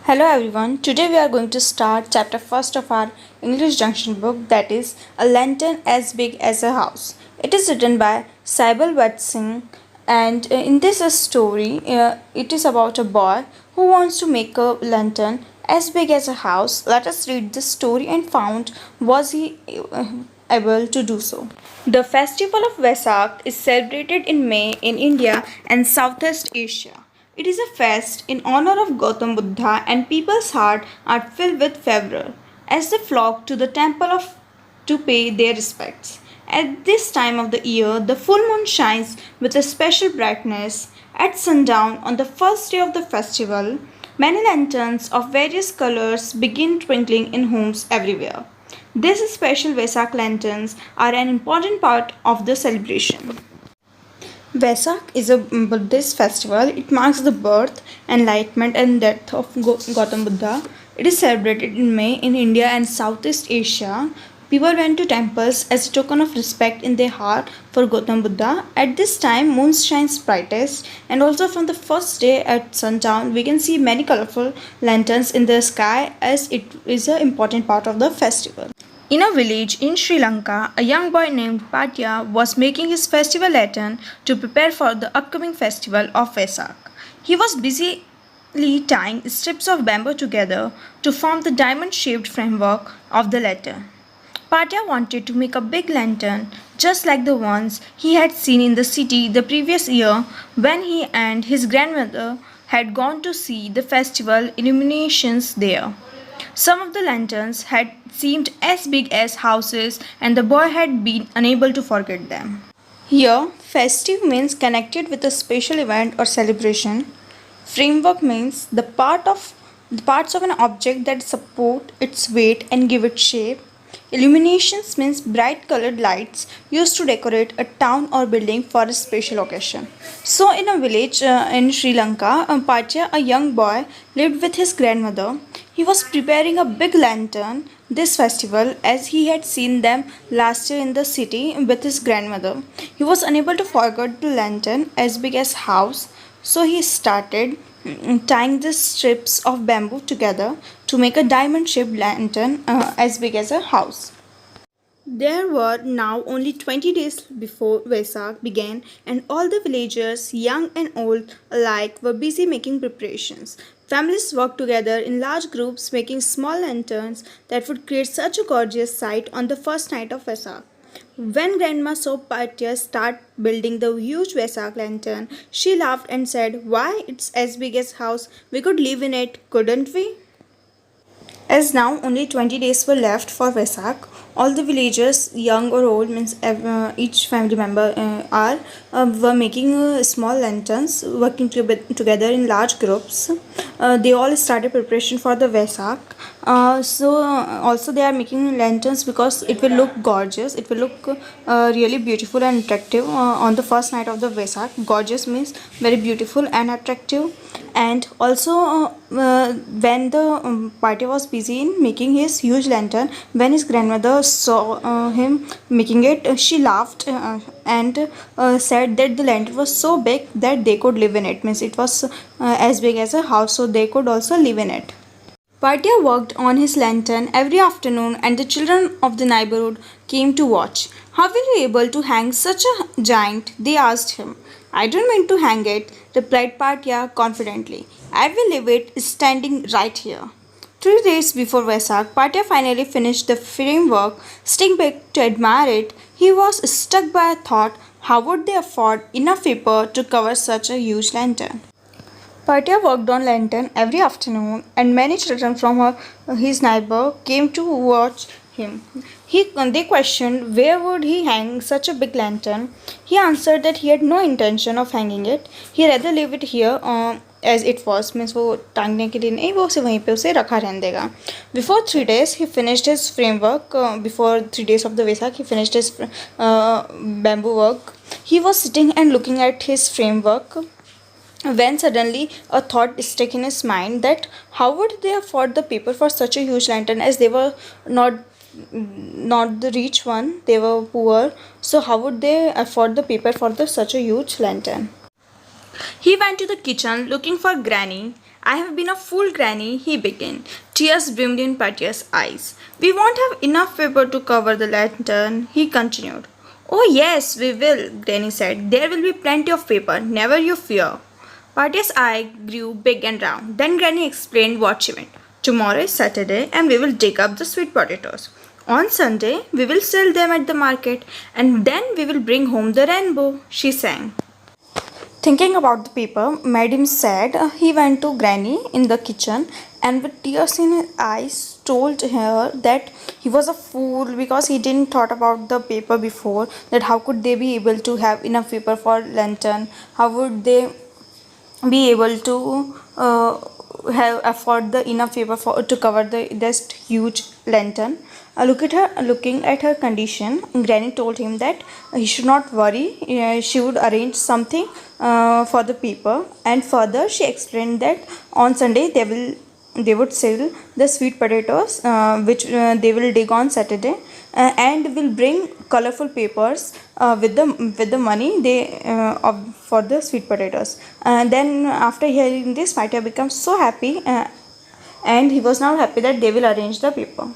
Hello everyone. Today we are going to start chapter first of our English Junction book, that is A Lantern as Big as a House. It is written by Saibal Watsing, and in this story it is about a boy who wants to make a lantern as big as a house. Let us read the story and found was he able to do so. The festival of Vesak is celebrated in May in India and Southeast Asia. It is a fest in honor of Gautam Buddha, and people's hearts are filled with fervor as they flock to the temple to pay their respects. At this time of the year, the full moon shines with a special brightness. At sundown on the first day of the festival, many lanterns of various colors begin twinkling in homes everywhere. These special Vesak lanterns are an important part of the celebration. Vesak is a Buddhist festival. It marks the birth, enlightenment, and death of Gautam Buddha. It is celebrated in May in India and Southeast Asia. People went to temples as a token of respect in their heart for Gautam Buddha. At this time, moon shines brightest, and also from the first day at sundown, we can see many colorful lanterns in the sky as it is an important part of the festival. In a village in Sri Lanka, a young boy named Patya was making his festival lantern to prepare for the upcoming festival of Vesak. He was busily tying strips of bamboo together to form the diamond shaped framework of the lantern. Patya wanted to make a big lantern just like the ones he had seen in the city the previous year when he and his grandmother had gone to see the festival illuminations there. Some of the lanterns had seemed as big as houses, and the boy had been unable to forget them. Here, festive means connected with a special event or celebration. Framework means the parts of an object that support its weight and give it shape. Illuminations means bright colored lights used to decorate a town or building for a special occasion. So, in a village in Sri Lanka, Patya, a young boy, lived with his grandmother. He was preparing a big lantern this festival as he had seen them last year in the city with his grandmother. He was unable to forget the lantern as big as house, so he started tying the strips of bamboo together to make a diamond shaped lantern as big as a house. There were now only 20 days before Vesak began, and all the villagers, young and old alike, were busy making preparations. Families worked together in large groups, making small lanterns that would create such a gorgeous sight on the first night of Vesak. When Grandma saw Patya start building the huge Vesak lantern, she laughed and said, "Why, it's as big as house. We could live in it, couldn't we?" As now only 20 days were left for Vesak, all the villagers, young or old, means each family member were making small lanterns, working together in large groups. They all started preparation for the Vesak. Also they are making lanterns because it will look gorgeous. It will look really beautiful and attractive on the first night of the Vesak. Gorgeous means very beautiful and attractive. And also when the party was busy in making his huge lantern, when his grandmother saw him making it, she laughed and said that the lantern was so big that they could live in it. Means it was as big as a house, so they could also live in it. Patya worked on his lantern every afternoon, and the children of the neighborhood came to watch. "How will you able to hang such a giant?" they asked him. "I don't mean to hang it," replied Patya confidently. "I will leave it standing right here." 3 days before Vesak, Patya finally finished the framework. Sitting back to admire it, he was struck by a thought: how would they afford enough paper to cover such a huge lantern? Patya worked on lantern every afternoon, and many children from his neighbor came to watch him. They questioned where would he hang such a big lantern. He answered that he had no intention of hanging it. He rather leave it here as it was. Means वो टांगने के लिए नहीं, वो उसे वहीं पे उसे रखा रहने देगा. Before 3 days, he finished his framework. Before 3 days of the Vesak, he finished his bamboo work. He was sitting and looking at his framework when suddenly a thought struck in his mind that how would they afford the paper for such a huge lantern, as they were not the rich one, they were poor. So how would they afford the paper for such a huge lantern? He went to the kitchen looking for Granny I have been a fool, Granny, he began. Tears brimmed in Patia's eyes. We won't have enough paper to cover the lantern, he continued. Oh, yes, we will, Granny said. There will be plenty of paper, never you fear. Patia's eye grew big and round. Then Granny explained what she meant. Tomorrow is Saturday and we will dig up the sweet potatoes. On Sunday, we will sell them at the market and then we will bring home the rainbow, she sang. Thinking about the paper made him sad. He went to Granny in the kitchen and with tears in his eyes told her that he was a fool because he didn't thought about the paper before, that how could they be able to have enough paper for lantern, how would they be able to have afford the enough paper for to cover the this huge lantern. Looking at her condition, Granny told him that he should not worry. She would arrange something for the paper, and further she explained that on Sunday they would sell the sweet potatoes, which they will dig on Saturday, and will bring colorful papers with the money for the sweet potatoes. And then after hearing this, Maitya becomes so happy, and he was now happy that they will arrange the paper.